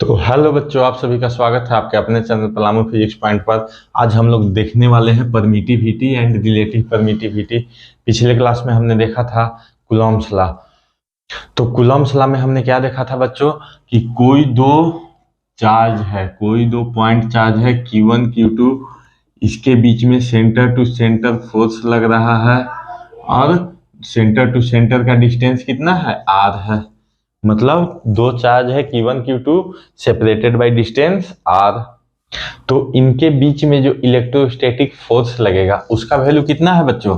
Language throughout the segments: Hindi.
तो हेलो बच्चों, आप सभी का स्वागत है आपके अपने चैनल पलामू फिजिक्स पॉइंट पर। आज हम लोग देखने वाले हैं परमिटिविटी एंड रिलेटिव परमिटिविटी। पिछले क्लास में हमने देखा था कूलॉम्स लॉ। तो कूलॉम्स लॉ में हमने क्या देखा था बच्चों कि कोई दो चार्ज है, कोई दो पॉइंट चार्ज है Q1 Q2, इसके बीच में सेंटर टू सेंटर फोर्स लग रहा है और सेंटर टू सेंटर का डिस्टेंस कितना है, R है। मतलब दो चार्ज है Q1 Q2 separated by distance R। तो इनके बीच में जो इलेक्ट्रोस्टैटिक फोर्स लगेगा उसका वैल्यू कितना है बच्चों,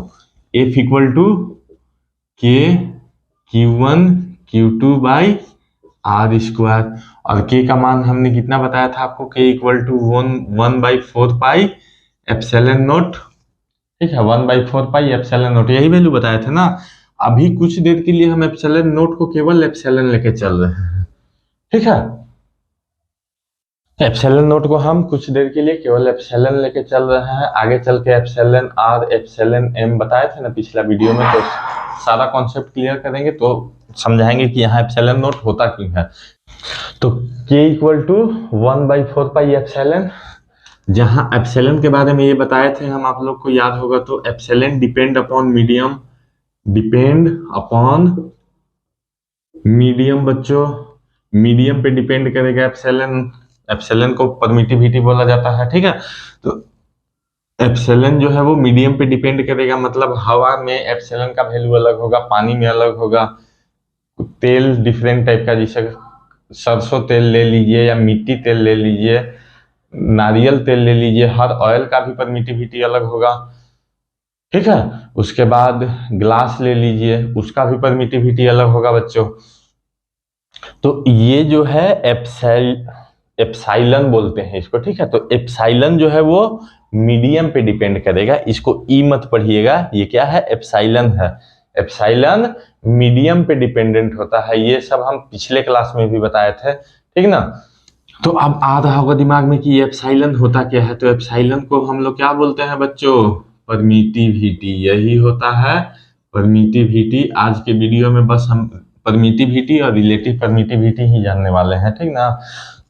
F इक्वल टू के Q1 Q2 by R square. और K का मान हमने कितना बताया था आपको, K equal to 1/4 pi epsilon naught. ठीक है, 1/4 पाई एप्सिलॉन नोट, यही वैल्यू बताया था ना। अभी कुछ देर के लिए हम एप्सिलॉन नोट को केवल एप्सिलॉन लेके चल रहे हैं। ठीक है, एप्सिलॉन नोट को हम कुछ देर के लिए केवल एप्सिलॉन लेके चल रहे हैं। आगे चल के एप्सिलॉन आर एप्सिलॉन एम बताए थे ना पिछला वीडियो में, तो सारा कॉन्सेप्ट क्लियर करेंगे तो समझाएंगे कि यहाँ एप्सिलॉन नोट होता क्यों है। तो K equal to 1/4 pi epsilon, जहां एप्सिलॉन के बारे में ये बताए थे हम, आप लोग को याद होगा तो epsilon depend upon medium, depend upon medium बच्चों, मीडियम पे डिपेंड करेगा एप्सिलॉन। एप्सिलॉन को परमिटिविटी बोला जाता है। ठीक है, तो एप्सिलॉन जो है वो मीडियम पे डिपेंड करेगा, मतलब हवा में एप्सिलॉन का वैल्यू अलग होगा, पानी में अलग होगा। तेल डिफरेंट टाइप का, जैसे सरसों तेल ले लीजिए या मिट्टी तेल ले लीजिए, नारियल तेल ले लीजिए, हर ऑयल का भी परमिटिविटी अलग होगा। ठीक है, उसके बाद ग्लास ले लीजिए, उसका भी परमिटिविटी अलग होगा बच्चों। तो ये जो है एप्साइलन बोलते हैं इसको। ठीक है, तो एप्साइलन जो है वो मीडियम पे डिपेंड करेगा, इसको ई मत पढ़िएगा, ये क्या है, एप्साइलन है। एप्साइलन मीडियम पे डिपेंडेंट होता है, ये सब हम पिछले क्लास में भी बताए थे। ठीक ना, तो अब आ रहा होगा दिमाग में कि एप्साइलन होता क्या है। तो एप्साइलन को हम लोग क्या बोलते हैं बच्चों, परमिटिविटी, यही होता है परमिटिविटी। आज के वीडियो में बस हम परमिटिविटी और रिलेटिव परमिटिविटी ही जानने वाले हैं। ठीक ना,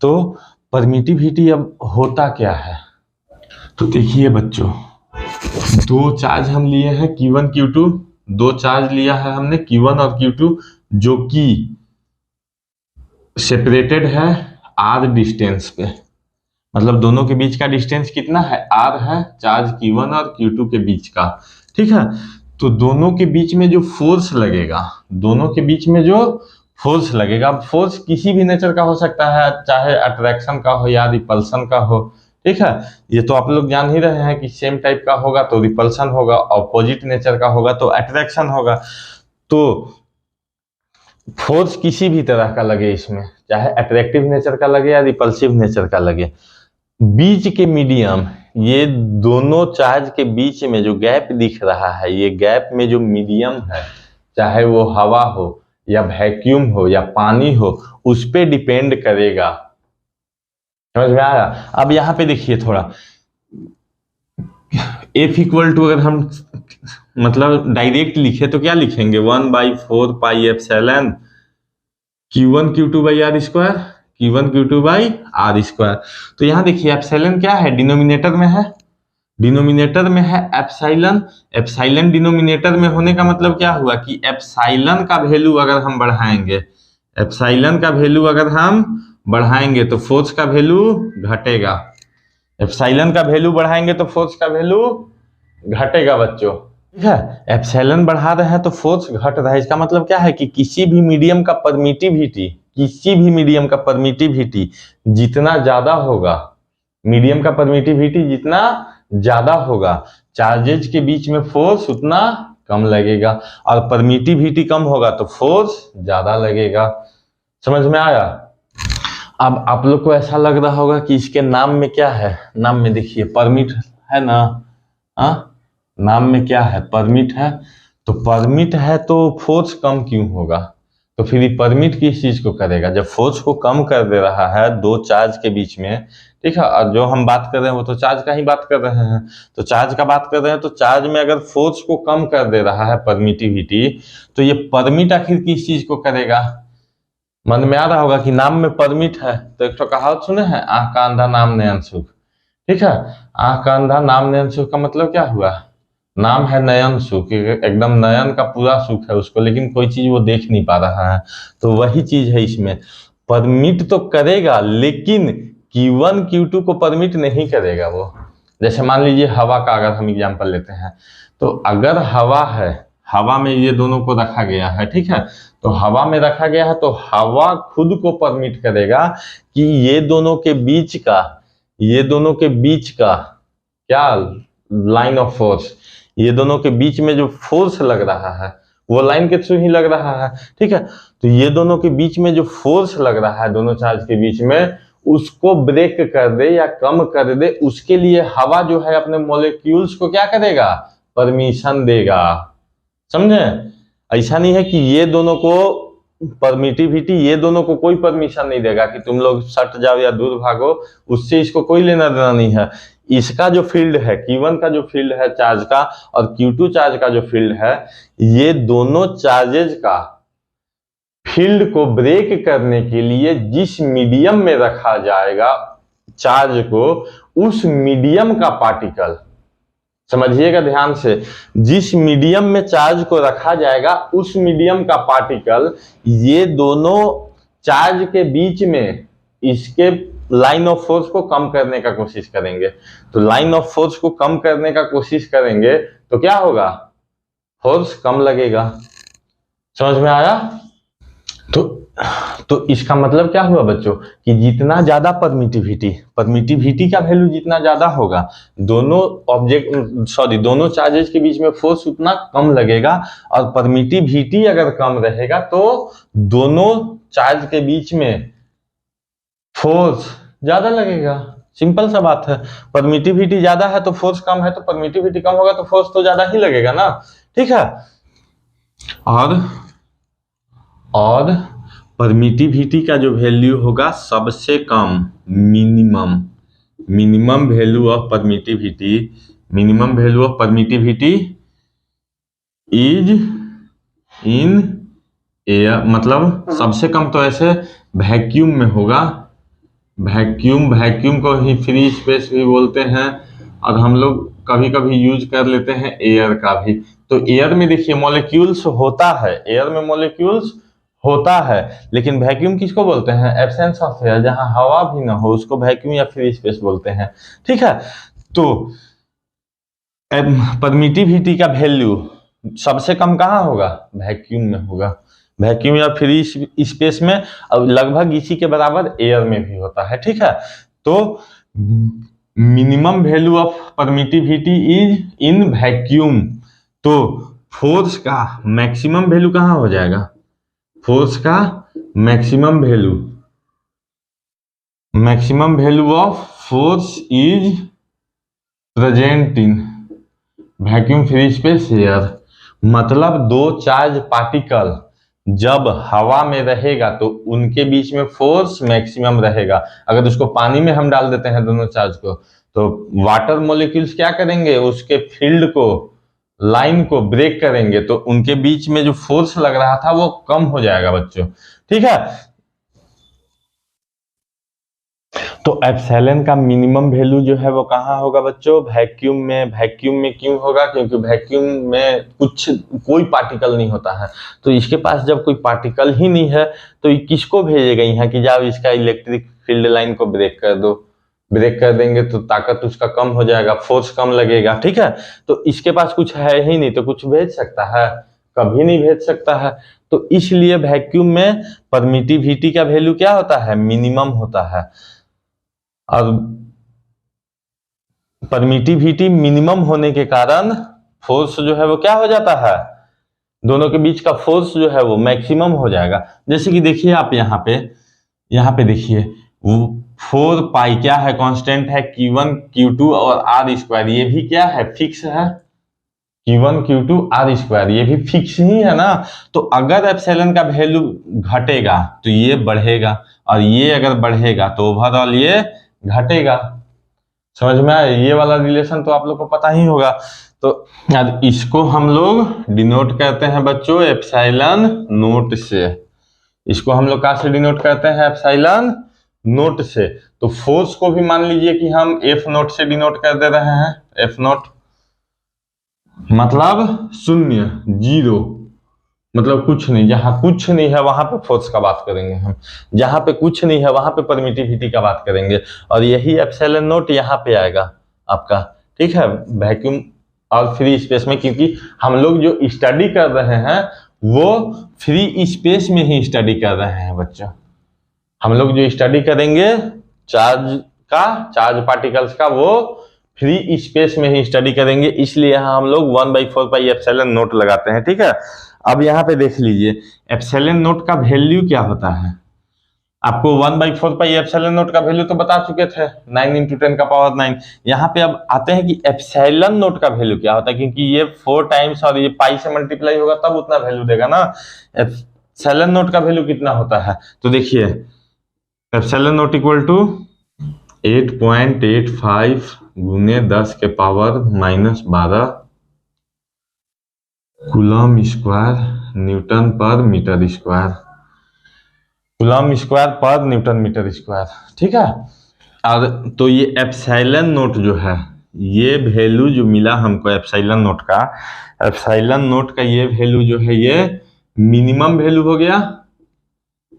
तो परमिटिविटी अब होता क्या है, तो देखिए बच्चों, दो चार्ज हम लिए हैं Q1 Q2, दो चार्ज लिया है हमने Q1 और Q2, जो कि सेपरेटेड है R डिस्टेंस पे। मतलब दोनों के बीच का डिस्टेंस कितना है, R है, चार्ज Q1 और Q2 के बीच का। ठीक है, तो दोनों के बीच में जो फोर्स लगेगा, दोनों के बीच में जो फोर्स लगेगा, फोर्स किसी भी नेचर का हो सकता है, चाहे अट्रैक्शन का हो या रिपल्सन का हो। ठीक है, ये तो आप लोग जान ही रहे हैं कि सेम टाइप का होगा तो रिपल्सन होगा, ऑपोजिट नेचर का होगा तो अट्रैक्शन होगा। तो फोर्स किसी भी तरह का लगे इसमें, चाहे अट्रैक्टिव नेचर का लगे या रिपल्सिव नेचर का लगे, बीच के मीडियम, ये दोनों चार्ज के बीच में जो गैप दिख रहा है, ये गैप में जो मीडियम है, चाहे वो हवा हो या वैक्यूम हो या पानी हो, उस पे डिपेंड करेगा। समझ में आया। अब यहाँ पे देखिए थोड़ा, F इक्वल टू, अगर हम मतलब डायरेक्ट लिखे तो क्या लिखेंगे, 1/4 pi epsilon Q1 Q2 by R square, Q1 Q2 by R square. तो यहाँ देखिए एप्सिलॉन क्या है, डिनोमिनेटर में है, डिनोमिनेटर में है एप्सिलॉन। एप्सिलॉन डिनोमिनेटर में होने का मतलब क्या हुआ कि एप्सिलॉन का वैल्यू अगर हम बढ़ाएंगे, एप्सिलॉन का वैल्यू अगर हम बढ़ाएंगे तो फोर्स का वैल्यू घटेगा। एप्सिलॉन का वैल्यू बढ़ाएंगे तो फोर्स का वैल्यू घटेगा बच्चों। ठीक है, एप्सिलॉन बढ़ा रहे हैं तो फोर्स घट रहा है, इसका मतलब क्या है कि किसी भी मीडियम का परमिटिविटी, किसी भी मीडियम का परमिटिविटी जितना ज्यादा होगा, मीडियम का परमिटिविटी जितना ज्यादा होगा, चार्जेज के बीच में फोर्स उतना कम लगेगा, और परमिटिविटी कम होगा तो फोर्स ज्यादा लगेगा। समझ में आया। अब आप लोग को ऐसा लग रहा होगा कि इसके नाम में क्या है, नाम में देखिए परमिट है ना, नाम में क्या है, परमिट है। तो परमिट है तो फोर्स कम क्यों होगा, तो फिर ये परमिट किस चीज को करेगा, जब फोर्स को कम कर दे रहा है दो चार्ज के बीच में। ठीक है, और जो हम बात कर रहे हैं वो तो चार्ज का ही बात कर रहे हैं, तो चार्ज का बात कर रहे हैं, तो चार्ज में अगर फोर्स को कम कर दे रहा है परमिटिविटी, तो ये परमिट आखिर किस चीज को करेगा, मन में आ रहा होगा कि नाम में परमिट है, तो एक तो कहावत सुने हैं, आंख का अंधा नाम नयन सुख। ठीक है, आंख का अंधा नाम नयन सुख का मतलब क्या हुआ, नाम है नयन सुख, एकदम नयन का पूरा सुख है उसको, लेकिन कोई चीज वो देख नहीं पा रहा है। तो वही चीज है इसमें, परमिट तो करेगा लेकिन Q1 Q2 को परमिट नहीं करेगा वो। जैसे मान लीजिए हवा का अगर हम एग्जांपल लेते हैं, तो अगर हवा है, हवा में ये दोनों को रखा गया है, ठीक है, तो हवा में रखा गया है तो हवा खुद को परमिट करेगा कि ये दोनों के बीच का, ये दोनों के बीच का क्या लाइन ऑफ फोर्स, ये दोनों के बीच में जो फोर्स लग रहा है वो लाइन के थ्रू ही लग रहा है। ठीक है, तो ये दोनों के बीच में जो फोर्स लग रहा है दोनों चार्ज के बीच में, उसको ब्रेक कर दे या कम कर दे, उसके लिए हवा जो है अपने मॉलिक्यूल्स को क्या करेगा, परमिशन देगा। समझे, ऐसा नहीं है कि ये दोनों को परमिटिविटी, ये दोनों को कोई परमिशन नहीं देगा कि तुम लोग सट जाओ या दूर भागो, उससे इसको कोई लेना देना नहीं है। इसका जो फील्ड है, Q1 का जो फील्ड है चार्ज का और Q2 चार्ज का जो फील्ड है, ये दोनों चार्जेज का फील्ड को ब्रेक करने के लिए जिस मीडियम में रखा जाएगा चार्ज को, उस मीडियम का पार्टिकल, समझिएगा ध्यान से, जिस मीडियम में चार्ज को रखा जाएगा उस मीडियम का पार्टिकल, ये दोनों चार्ज के बीच में इसके लाइन ऑफ फोर्स को कम करने का कोशिश करेंगे। तो लाइन ऑफ फोर्स को कम करने का कोशिश करेंगे तो क्या होगा, फोर्स कम लगेगा। समझ में आया? तो इसका मतलब क्या हुआ बच्चों, कि जितना ज्यादा परमिटिविटी का वैल्यू जितना ज्यादा होगा, दोनों चार्जेस के बीच में फोर्स उतना कम लगेगा, और परमिटिविटी अगर कम रहेगा तो दोनों चार्ज के बीच में फोर्स ज्यादा लगेगा। सिंपल सा बात है, परमिटिविटी ज्यादा है तो फोर्स कम है, तो परमिटिविटी कम होगा तो फोर्स तो ज्यादा ही लगेगा ना। ठीक है, और परमिटिविटी का जो वैल्यू होगा सबसे कम, minimum value of permittivity, minimum value of permittivity is in air, मतलब सबसे कम तो ऐसे वैक्यूम में होगा, वैक्यूम को ही फ्री स्पेस भी बोलते हैं, और हम लोग कभी कभी यूज कर लेते हैं एयर का भी। तो एयर में देखिए मॉलिक्यूल्स होता है, एयर में मॉलिक्यूल्स होता है, लेकिन वैक्यूम किसको बोलते हैं, एब्सेंस ऑफ एयर, जहां हवा भी ना हो उसको वैक्यूम या फ्री स्पेस बोलते हैं। ठीक है, तो परमिटिविटी का वैल्यू सबसे कम कहाँ होगा, वैक्यूम में होगा, वैक्यूम या फ्री स्पेस में, अब लगभग इसी के बराबर एयर में भी होता है। ठीक है, तो minimum value of permittivity is in vacuum, तो फोर्स का मैक्सिमम वैल्यू कहाँ हो जाएगा, फोर्स का maximum value of force is present in vacuum free space air. मतलब दो चार्ज पार्टिकल जब हवा में रहेगा तो उनके बीच में फोर्स मैक्सिमम रहेगा। अगर उसको पानी में हम डाल देते हैं दोनों चार्ज को, तो वाटर मॉलिक्यूल्स क्या करेंगे, उसके फील्ड को, लाइन को ब्रेक करेंगे, तो उनके बीच में जो फोर्स लग रहा था वो कम हो जाएगा बच्चों। ठीक है, तो एप्सिलॉन का मिनिमम वैल्यू जो है वो कहाँ होगा बच्चों, वैक्यूम में। वैक्यूम में क्यों होगा, क्योंकि वैक्यूम में कोई पार्टिकल नहीं होता है, तो इसके पास जब कोई पार्टिकल ही नहीं है तो ये किसको भेजेगा यहाँ कि जाओ इसका इलेक्ट्रिक फील्ड लाइन को ब्रेक कर दो। ब्रेक कर देंगे तो ताकत उसका कम हो जाएगा, फोर्स कम लगेगा। ठीक है, तो इसके पास कुछ है ही नहीं तो कुछ भेज सकता है, कभी नहीं भेज सकता है। तो इसलिए वैक्यूम में परमिटिविटी का वैल्यू क्या होता है, मिनिमम होता है, और परमिटिविटी मिनिमम होने के कारण फोर्स जो है वो क्या हो जाता है, दोनों के बीच का फोर्स जो है वो मैक्सिमम हो जाएगा। जैसे कि देखिए आप यहाँ पे देखिए 4 पाई क्या है, कांस्टेंट है, Q1 Q2 और R स्क्वायर, ये भी क्या है, फिक्स है, Q1 Q2 R स्क्वायर, ये भी फिक्स ही है ना। तो अगर एप्सिलॉन का वैल्यू घटेगा तो ये बढ़ेगा, और ये अगर बढ़ेगा तो ओवरऑल ये घटेगा। समझ में आया, ये वाला रिलेशन तो आप लोग को पता ही होगा। तो इसको हम लोग डिनोट करते हैं बच्चों एप्सिलॉन नोट से। इसको हम लोग कहाँ से डिनोट करते हैं, एप्सिलॉन नोट से। तो फोर्स को भी मान लीजिए कि हम एफ नोट से डिनोट कर दे रहे हैं, एफ नोट मतलब शून्य, जीरो, मतलब कुछ नहीं। जहां कुछ नहीं है वहां पे फोर्स का बात करेंगे हम, जहां पे कुछ नहीं है वहां पे परमिटिविटी का बात करेंगे, और यही एप्सिलॉन नोट यहाँ पे आएगा आपका, ठीक है, वैक्यूम और फ्री स्पेस में। क्योंकि हम लोग जो स्टडी कर रहे हैं वो फ्री स्पेस में ही स्टडी कर रहे हैं बच्चों। हम लोग जो स्टडी करेंगे चार्ज पार्टिकल्स का, वो फ्री स्पेस में ही स्टडी करेंगे, इसलिए यहाँ हम लोग 1/4 पाई एप्सिलॉन नोट लगाते हैं, ठीक है। अब यहाँ पे देख लीजिए एप्सिलॉन नोट का वैल्यू क्या होता है। आपको 1/4 पाई एप्सिलॉन नोट का वैल्यू तो बता चुके थे, 9 × 10⁹। यहाँ पे अब आते हैं कि एप्सिलॉन नोट का वैल्यू क्या होता है, क्योंकि ये 4 टाइम्स और ये पाई से मल्टीप्लाई होगा तब उतना वैल्यू देगा ना। एप्सिलॉन नोट का वैल्यू कितना होता है, तो देखिए epsilon naught equal to 8.85 × 10⁻⁻12 coulomb square newton पर मीटर स्क्वायर, कूलम स्क्वायर पर न्यूटन मीटर स्क्वायर, ठीक है। और तो ये एप्सिलॉन नोट जो है, ये वैल्यू जो मिला हमको एप्सिलॉन नोट का, एप्सिलॉन नोट का ये वैल्यू जो है ये मिनिमम वैल्यू हो गया,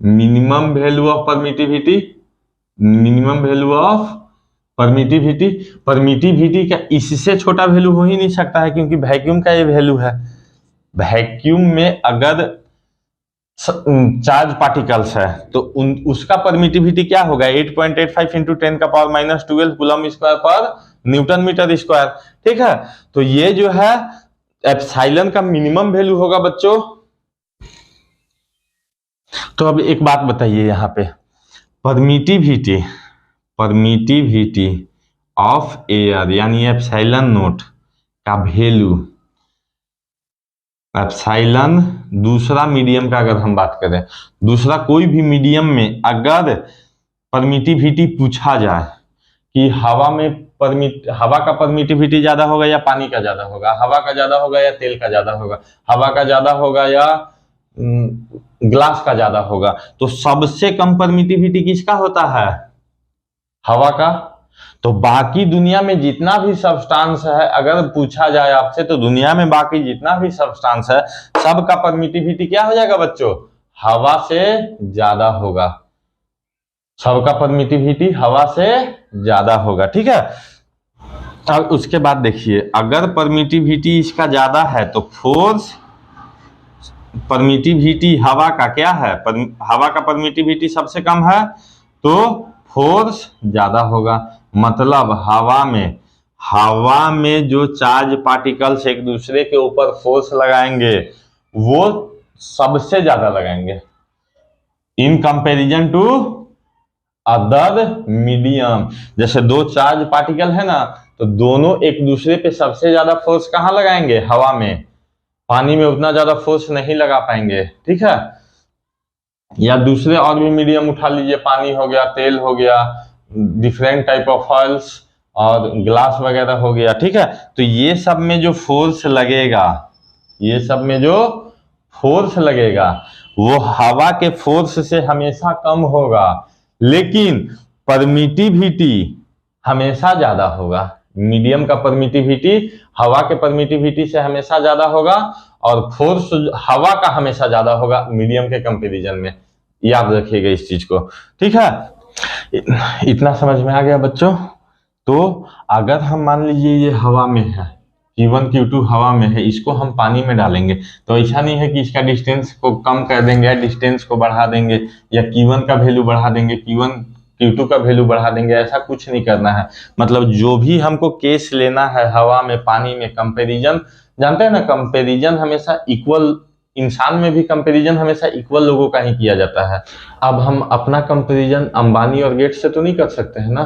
minimum value of permittivity, minimum value of permittivity. Permittivity का इससे छोटा वैल्यू हो ही नहीं सकता है, क्योंकि वैक्यूम का ये वैल्यू है। वैक्यूम में अगर चार्ज पार्टिकल्स है तो उसका परमिटिविटी क्या होगा, 8.85 × 10⁻⁻12 कूलम स्क्वायर पर न्यूटन मीटर स्क्वायर, ठीक है। तो ये जो है एप्सिलॉन का मिनिमम वैल्यू होगा बच्चों। तो अब एक बात बताइए यहाँ पे, परमिटिविटी, परमिटिविटी ऑफ एयर यानी एप्सिलॉन नोट का वैल्यू, एप्सिलॉन दूसरा मीडियम का अगर हम बात करें, दूसरा कोई भी मीडियम में अगर परमिटिविटी पूछा जाए कि हवा का परमिटिविटी ज्यादा होगा या पानी का ज्यादा होगा, हवा का ज्यादा होगा या तेल का ज्यादा होगा, हवा का ज्यादा होगा या ग्लास का ज्यादा होगा, तो सबसे कम परमिटिविटी किसका होता है, हवा का। तो बाकी दुनिया में जितना भी सब्सटेंस है, अगर पूछा जाए आपसे, तो दुनिया में बाकी जितना भी सब्सटेंस है सबका परमिटिविटी क्या हो जाएगा बच्चों, हवा से ज्यादा होगा, सबका परमिटिविटी हवा से ज्यादा होगा, ठीक है। अब उसके बाद देखिए अगर परमिटिविटी इसका ज्यादा है तो फोर्स, परमिटिविटी हवा का क्या है, हवा का परमिटिविटी सबसे कम है तो फोर्स ज्यादा होगा। मतलब हवा में जो चार्ज पार्टिकल्स एक दूसरे के ऊपर फोर्स लगाएंगे वो सबसे ज्यादा लगाएंगे in comparison to other medium. जैसे दो चार्ज पार्टिकल है ना, तो दोनों एक दूसरे पे सबसे ज्यादा फोर्स कहाँ लगाएंगे, हवा में। पानी में उतना ज्यादा फोर्स नहीं लगा पाएंगे, ठीक है। या दूसरे और भी मीडियम उठा लीजिए, पानी हो गया, तेल हो गया, डिफरेंट टाइप ऑफ ऑयल्स और ग्लास वगैरह हो गया, ठीक है। तो ये सब में जो फोर्स लगेगा, ये सब में जो फोर्स लगेगा वो हवा के फोर्स से हमेशा कम होगा, लेकिन परमिटिविटी हमेशा ज्यादा होगा। मीडियम का परमिटिविटी हवा के परमिटिविटी से हमेशा ज्यादा होगा और फोर्स हवा का हमेशा ज्यादा होगा मीडियम के कंपैरिजन में। याद रखिएगा इस चीज को, ठीक है। इतना समझ में आ गया बच्चों। तो अगर हम मान लीजिए ये हवा में है, Q1 Q2 हवा में है, इसको हम पानी में डालेंगे तो ऐसा नहीं है कि इसका डिस्टेंस को कम कर देंगे या डिस्टेंस को बढ़ा देंगे या Q1 का वैल्यू बढ़ा देंगे, Q1 Q2 का वैल्यू बढ़ा देंगे, ऐसा कुछ नहीं करना है। मतलब जो भी हमको केस लेना है हवा में पानी में, कंपैरिजन, जानते हैं ना, कंपैरिजन हमेशा इक्वल, इंसान में भी कंपैरिजन हमेशा इक्वल लोगों का ही किया जाता है। अब हम अपना कंपैरिजन अंबानी और गेट्स से तो नहीं कर सकते हैं ना,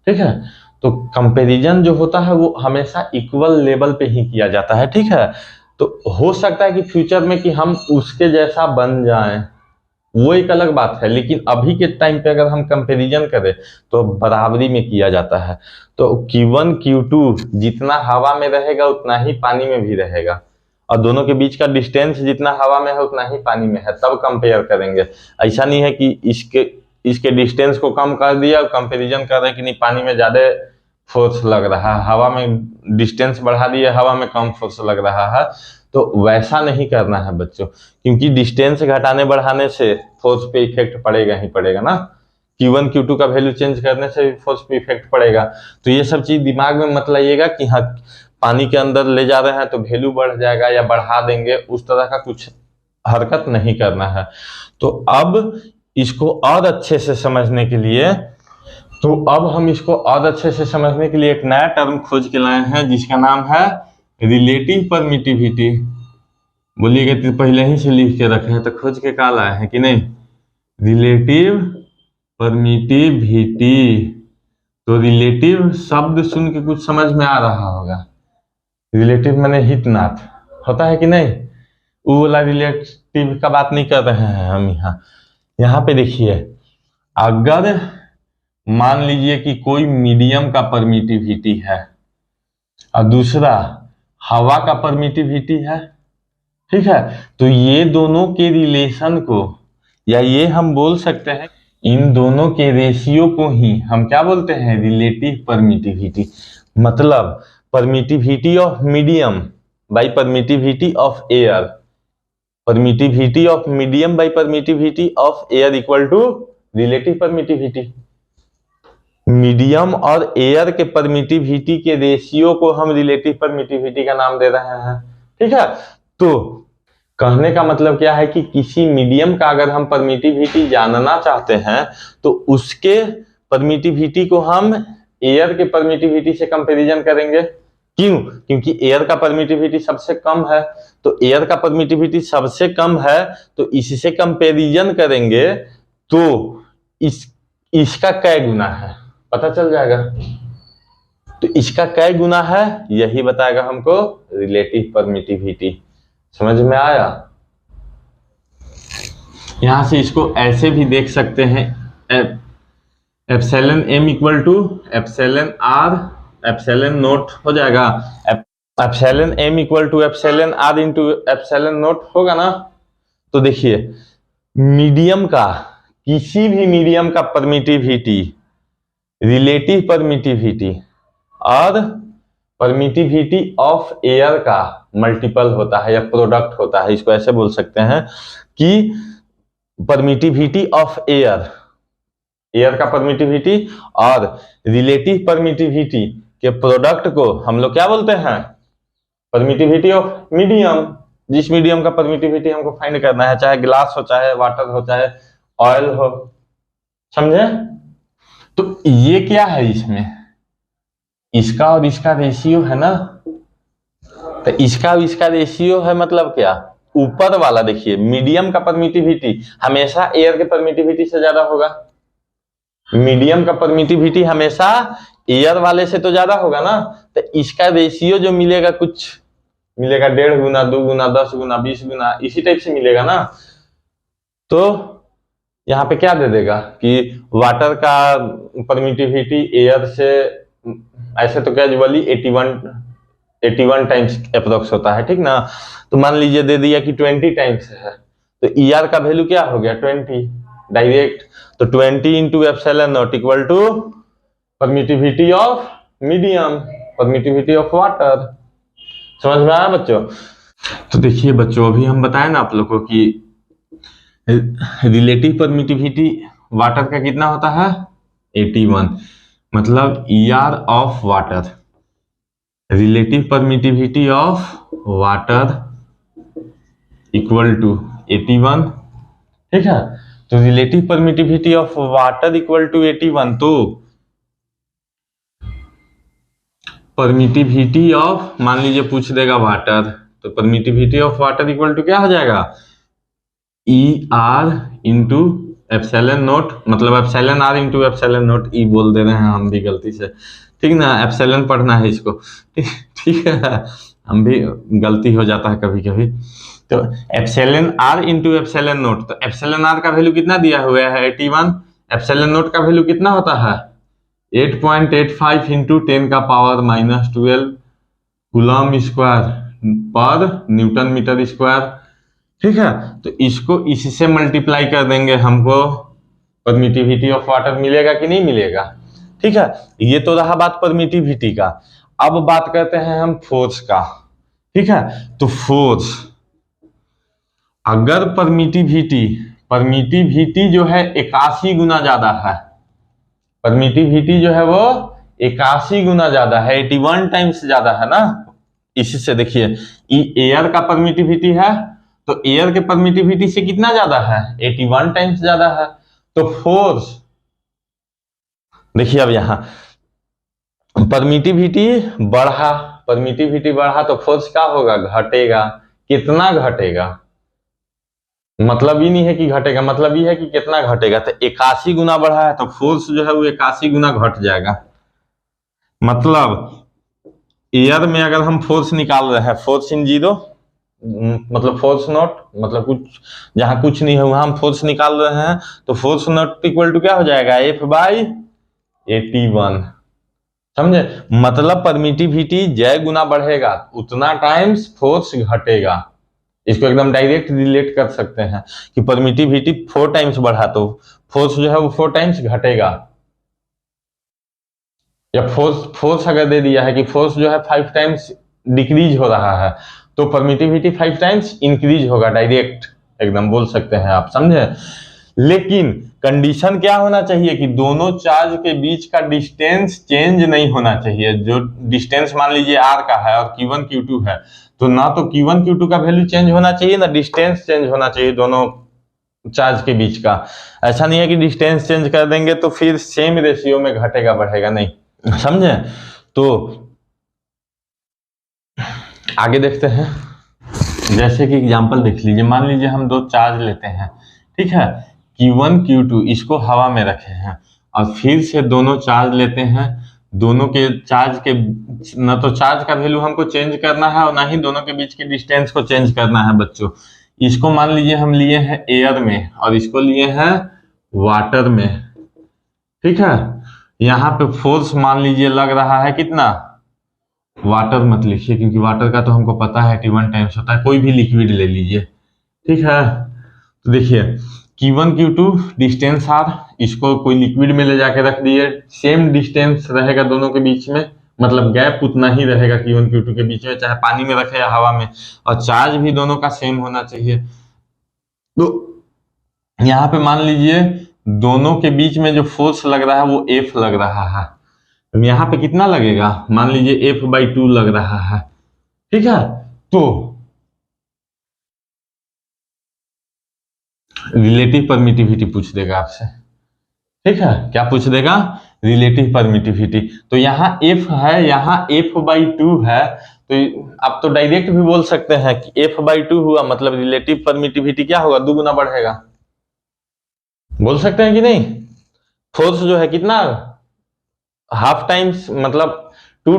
ठीक है। तो कंपैरिजन जो होता है वो हमेशा इक्वल लेवल पे ही किया जाता है, ठीक है। तो हो सकता है कि फ्यूचर में कि हम उसके जैसा बन जाएं, वो एक अलग बात है, लेकिन अभी के टाइम पे अगर हम कंपैरिजन करें तो बराबरी में किया जाता है। तो Q1 Q2 जितना हवा में रहेगा उतना ही पानी में भी रहेगा। और दोनों के बीच का डिस्टेंस जितना हवा में है उतना ही पानी में है, तब कंपेयर करेंगे। ऐसा नहीं है कि इसके डिस्टेंस को कम कर दिया और कंपेरिजन कर रहे हैं कि नहीं पानी में ज्यादा फोर्स लग रहा है, हवा में डिस्टेंस बढ़ा दिया, हवा में कम फोर्स लग रहा है। तो वैसा नहीं करना है बच्चों, क्योंकि डिस्टेंस घटाने बढ़ाने से फोर्स पे इफेक्ट पड़ेगा ही पड़ेगा ना। Q1 Q2 का वैल्यू चेंज करने से भी फोर्स पे इफेक्ट पड़ेगा। तो ये सब चीज दिमाग में मत लाइएगा कि हाँ पानी के अंदर ले जा रहे हैं तो वैल्यू बढ़ जाएगा या बढ़ा देंगे, उस तरह का कुछ हरकत नहीं करना है। तो अब इसको और अच्छे से समझने के लिए एक नया टर्म खोज के लाए हैं जिसका नाम है रिलेटिव परमिटिविटी। बोलिएगा तो पहले ही से लिख के रखे हैं, तो खोज के का लाए हैं कि नहीं, रिलेटिव परमिटिविटी। तो रिलेटिव शब्द सुन के कुछ समझ में आ रहा होगा, रिलेटिव माने हितनाथ होता है कि नहीं, वो वाला रिलेटिव का बात नहीं कर रहे हैं हम। यहाँ पे देखिए, अगर मान लीजिए कि कोई मीडियम का परमिटिविटी है और दूसरा हवा का परमिटिविटी है, ठीक है, तो ये दोनों के रिलेशन को, या ये हम बोल सकते हैं इन दोनों के रेशियो को ही हम क्या बोलते हैं, रिलेटिव परमिटिविटी। मतलब permittivity of medium by permittivity of air, permittivity of medium by permittivity of air equal to relative permittivity. Medium और एयर के परमिटिविटी के रेशियो को हम रिलेटिव परमिटिविटी का नाम दे रहे हैं, ठीक है। तो कहने का मतलब क्या है कि किसी मीडियम का अगर हम परमिटिविटी जानना चाहते हैं तो उसके परमिटिविटी को हम एयर के परमिटिविटी से कंपैरिजन करेंगे। क्यों? क्योंकि एयर का परमिटिविटी सबसे कम है, तो एयर का परमिटिविटी सबसे कम है तो इससे कंपैरिजन करेंगे तो इसका कै गुना है पता चल जाएगा। तो इसका कै गुना है यही बताएगा हमको रिलेटिव परमिटिविटी। समझ में आया? यहां से इसको ऐसे भी देख सकते हैं, epsilon M equal to epsilon R epsilon naught हो जाएगा। Epsilon M equal to epsilon R into epsilon naught होगा ना। तो देखिए मीडियम का, किसी भी मीडियम का परमिटिविटी रिलेटिव परमिटिविटी और परमिटिविटी ऑफ एयर का मल्टीपल होता है या प्रोडक्ट होता है। इसको ऐसे बोल सकते हैं कि परमिटिविटी ऑफ एयर, एयर का परमिटिविटी और रिलेटिव परमिटिविटी के प्रोडक्ट को हम लोग क्या बोलते हैं, परमिटिविटी ऑफ मीडियम। जिस मीडियम का परमिटिविटी हमको फाइंड करना है, चाहे ग्लास हो, चाहे वाटर हो, चाहे ऑयल हो, समझे? तो ये क्या है, इसमें इसका और इसका रेशियो है ना। तो इसका और इसका रेशियो है मतलब क्या, ऊपर वाला देखिए मीडियम का परमिटिविटी हमेशा एयर के परमिटिविटी से ज्यादा होगा। मीडियम का परमिटिविटी हमेशा एयर वाले से तो ज्यादा होगा ना। तो इसका रेशियो जो मिलेगा, कुछ मिलेगा 1.5 गुना, 2 गुना, 10 गुना, 20 गुना, इसी टाइप से मिलेगा ना। तो यहाँ पे क्या दे देगा कि वाटर का परमिटिविटी एयर से ऐसे तो कैजुअली 81 टाइम्स अप्रोक्स होता है, ठीक ना। तो मान लीजिए दे दिया कि 20 टाइम्स है, तो ER का वैल्यू क्या हो गया 20 डायरेक्ट। तो 20 into epsilon naught equal to permittivity of medium, permittivity of water. समझ में आया बच्चों? तो देखिए बच्चों, अभी हम बताए ना आप लोगों को कि रिलेटिव परमिटिविटी वाटर का कितना होता है 81, मतलब ER of water, relative permittivity of water equal to 81, ठीक है। तो relative permittivity of water equal to 81, तो परमिटिविटी ऑफ, मान लीजिए पूछ देगा वाटर, तो permittivity of water equal to क्या हो जाएगा, ER इंटू एप्सिलॉन नोट, मतलब epsilon R into epsilon naught, E बोल दे रहे हैं हम भी गलती से, ठीक ना। एप्सिलॉन पढ़ना है इसको, ठीक है, हम भी गलती हो जाता है कभी कभी। तो epsilon R into epsilon naught, तो एप्सिलॉन R का वैल्यू कितना दिया हुआ है 81, एप्सिलॉन नोट का वैल्यू कितना होता है 8.85 इंटू 10 का पावर -12 कूलम स्क्वायर पर न्यूटन मीटर स्क्वायर। ठीक है, तो इसको इससे मल्टीप्लाई कर देंगे, हमको परमिटिविटी ऑफ वाटर मिलेगा कि नहीं मिलेगा। ठीक है, ये तो रहा बात परमिटिविटी का। अब बात करते हैं हम फोर्स का। ठीक है, तो फोर्स, अगर परमिटिविटी जो है 81 गुना ज्यादा है, परमिटिविटी जो है वो 81 गुना ज्यादा है, 81 टाइम्स ज्यादा है ना। इससे देखिए, एयर का परमिटिविटी है, तो एयर के परमिटिविटी से कितना ज्यादा है, 81 टाइम्स ज्यादा है। तो फोर्स देखिए, अब यहां परमिटिविटी बढ़ा तो फोर्स क्या होगा, घटेगा। कितना घटेगा, मतलब ही नहीं है कि घटेगा, मतलब ये है कि कितना घटेगा। तो 81 गुना बढ़ा है तो फोर्स जो है वो 81 गुना घट जाएगा। मतलब एयर में अगर हम फोर्स निकाल रहे हैं, फोर्स इन जीरो, मतलब फोर्स नॉट, मतलब कुछ जहां कुछ नहीं है वहां हम फोर्स निकाल रहे हैं, तो फोर्स नॉट इक्वल टू क्या हो जाएगा, F/81। समझे, मतलब परमिटिविटी जय गुना बढ़ेगा उतना टाइम्स फोर्स घटेगा। इसको एकदम डायरेक्ट रिलेट कर सकते हैं कि परमिटिविटी 4 टाइम्स बढ़ा तो फोर्स जो है वो 4 टाइम्स घटेगा। या फोर्स अगर दे दिया है कि फोर्स जो है 5 टाइम्स डिक्रीज हो रहा है, तो परमिटिविटी 5 टाइम्स इंक्रीज होगा, डायरेक्ट एकदम बोल सकते हैं आप। समझे, लेकिन कंडीशन क्या होना चाहिए कि दोनों चार्ज के बीच का डिस्टेंस चेंज नहीं होना चाहिए। जो डिस्टेंस मान लीजिए r का है और q1 q2 है, तो ना तो q1 q2 का वैल्यू चेंज होना चाहिए, ना डिस्टेंस चेंज होना चाहिए दोनों चार्ज के बीच का। ऐसा नहीं है कि डिस्टेंस चेंज कर देंगे तो फिर सेम रेशियो में घटेगा बढ़ेगा, नहीं। समझे, तो आगे देखते हैं। जैसे कि एग्जांपल देख लीजिए, मान लीजिए हम दो चार्ज लेते हैं, ठीक है, Q1 Q2, इसको हवा में रखे हैं, और फिर से दोनों चार्ज लेते हैं। दोनों के चार्ज के न तो चार्ज का वैल्यू हमको चेंज करना है और ना ही दोनों के बीच के डिस्टेंस को चेंज करना है बच्चों। इसको मान लीजिए हम लिए हैं एयर में और इसको लिए हैं वाटर में। ठीक है, यहाँ पे फोर्स मान लीजिए लग रहा है कितना, वाटर मत लिखिए क्योंकि वाटर का तो हमको पता है 81 टाइम्स होता है, कोई भी लिक्विड ले लीजिए। ठीक है, तो देखिए Q1 Q2 डिस्टेंस r, इसको कोई लिक्विड में ले जाके रख दिए, सेम डिस्टेंस रहेगा दोनों के बीच में, मतलब गैप उतना ही रहेगा Q1 Q2 के बीच में, चाहे पानी में रखे या हवा में, और चार्ज भी दोनों का सेम होना चाहिए। तो यहाँ पे मान लीजिए दोनों के बीच में जो फोर्स लग रहा है वो F लग रहा है। यहाँ पे कितना लगेगा, मान लीजिए F/2 लग रहा है। ठीक है, तो रिलेटिव परमिटिविटी पूछ देगा आपसे। ठीक है, क्या पूछ देगा, रिलेटिव परमिटिविटी। तो यहाँ F है, यहाँ F/2 है, तो आप तो डायरेक्ट भी बोल सकते हैं कि F/2 हुआ मतलब रिलेटिव परमिटिविटी क्या होगा, 2 गुना बढ़ेगा। बोल सकते हैं कि नहीं। फोर्स जो है कितना, हाफ टाइम्स, मतलब 2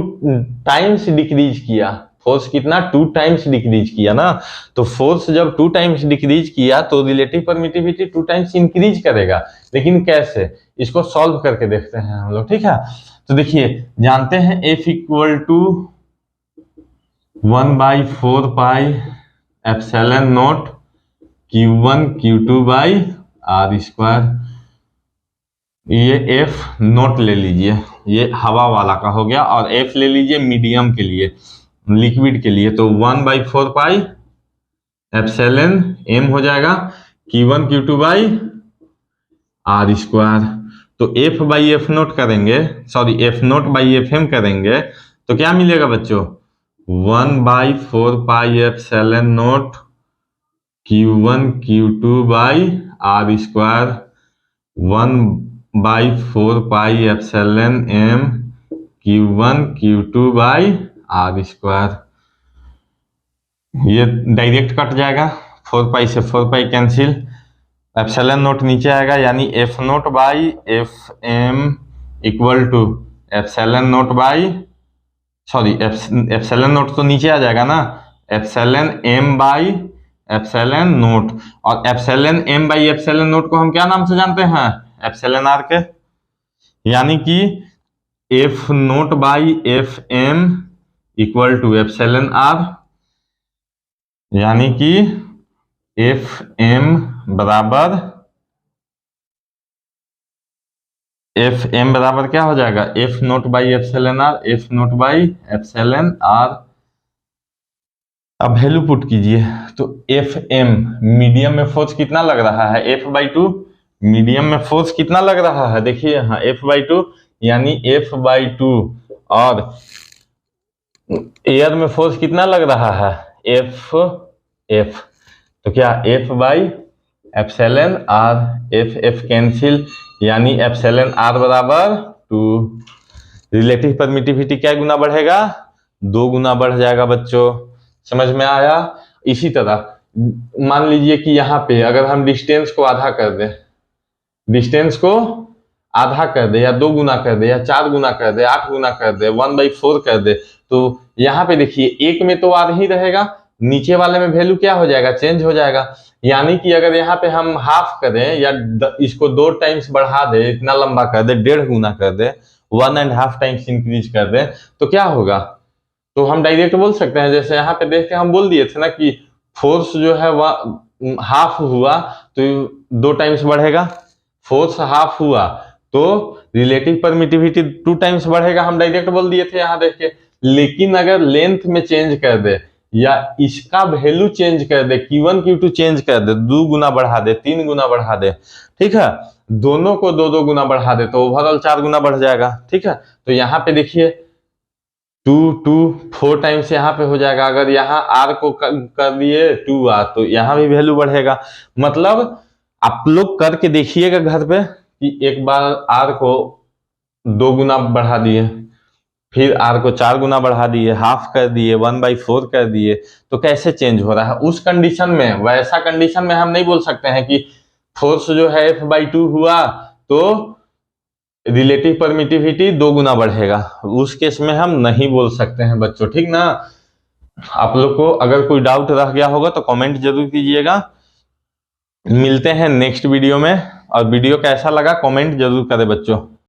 टाइम्स डिक्रीज किया। फोर्स कितना, 2 टाइम्स डिक्रीज किया ना। तो फोर्स जब 2 टाइम्स डिक्रीज किया तो रिलेटिव परमिटिविटी 2 टाइम्स इंक्रीज करेगा। लेकिन कैसे, इसको सॉल्व करके देखते हैं हम लोग। ठीक है, तो देखिए जानते हैं F equal to 1/4 pi epsilon naught Q1 Q2 by r square. ये F नोट ले लीजिए, ये हवा वाला का हो गया, और F ले लीजिए मीडियम के लिए, लिक्विड के लिए, तो 1/4 पाई एप्सिलॉन m हो जाएगा Q1 Q2 by r square. तो F/F नोट करेंगे, sorry F naught by FM करेंगे तो क्या मिलेगा बच्चों, 1/4 pi epsilon note Q1 Q2 by r square, 1/4 pi epsilon m Q1 Q2 by r square. ये डायरेक्ट कट जाएगा, 4 पाई से 4 पाई कैंसिल, एप्सिलॉन नोट नीचे आएगा, यानी F naught by FM equal to epsilon naught by, sorry epsilon naught तो नीचे आ जाएगा ना, epsilon m by epsilon naught. और epsilon m by epsilon naught को हम क्या नाम से जानते हैं, एप्सिलॉन r के, यानी कि F naught by FM equal to epsilon r। यानी कि एफ एम बराबर क्या हो जाएगा, F naught by epsilon R, F naught by epsilon R. अब वैल्यू पुट कीजिए, तो एफ एम मीडियम में फोर्स कितना लग रहा है, F/2। मीडियम में फोर्स कितना लग रहा है, देखिए यहाँ F/2, यानी F/2। और एयर में फोर्स कितना लग रहा है, F। तो क्या F by epsilon R, F cancel, यानी एप्सिलॉन आर बराबर 2। रिलेटिव परमिटिविटी क्या गुना बढ़ेगा, 2 गुना बढ़ जाएगा बच्चों। समझ में आया। इसी तरह मान लीजिए कि यहाँ पे अगर हम डिस्टेंस को आधा कर दें, डिस्टेंस को आधा कर दे, या 2 गुना कर दे, या 4 गुना कर दे, 8 गुना कर दे, 1/4 कर दे, तो यहाँ पे देखिए एक में तो आधा ही रहेगा, नीचे वाले में वैल्यू क्या हो जाएगा, चेंज हो जाएगा। यानी कि अगर यहाँ पे हम हाफ करें या इसको 2 टाइम्स बढ़ा दे, इतना लंबा कर दे, 1.5 गुना कर दे, 1.5 टाइम्स इंक्रीज कर दे, तो क्या होगा, तो हम डायरेक्ट बोल सकते हैं, जैसे यहाँ पे देख के हम बोल दिए थे ना कि फोर्स जो है वह हाफ हुआ तो 2 टाइम्स बढ़ेगा, फोर्स हाफ हुआ तो रिलेटिव परमिटिविटी 2 टाइम्स बढ़ेगा, हम डायरेक्ट बोल दिए थे यहाँ देख के। लेकिन अगर लेंथ में चेंज कर दे या इसका वैल्यू चेंज कर दे, Q1 Q2 चेंज कर दे, 2 गुना बढ़ा दे, 3 गुना बढ़ा दे, ठीक है, दोनों को 2-2 गुना बढ़ा दे, तो ओवरऑल 4 गुना बढ़ जाएगा, ठीक है। तो यहाँ पे देखिए 4 टाइम्स यहाँ पे हो जाएगा। अगर यहाँ R को कर दिए 2R, तो यहाँ भी वैल्यू बढ़ेगा। मतलब आप लोग करके देखिएगा घर पे कि एक बार R को 2 गुना बढ़ा दिए, फिर R को 4 गुना बढ़ा दिए, हाफ कर दिए, 1/4 कर दिए, तो कैसे चेंज हो रहा है उस कंडीशन में। वैसा कंडीशन में हम नहीं बोल सकते हैं कि फोर्स जो है F/2 हुआ तो रिलेटिव परमिटिविटी 2 गुना बढ़ेगा, उस केस में हम नहीं बोल सकते हैं बच्चों, ठीक ना। आप लोग को अगर कोई डाउट रह गया होगा तो कमेंट जरूर कीजिएगा। मिलते हैं नेक्स्ट वीडियो में, और वीडियो कैसा लगा कमेंट जरूर करें बच्चों।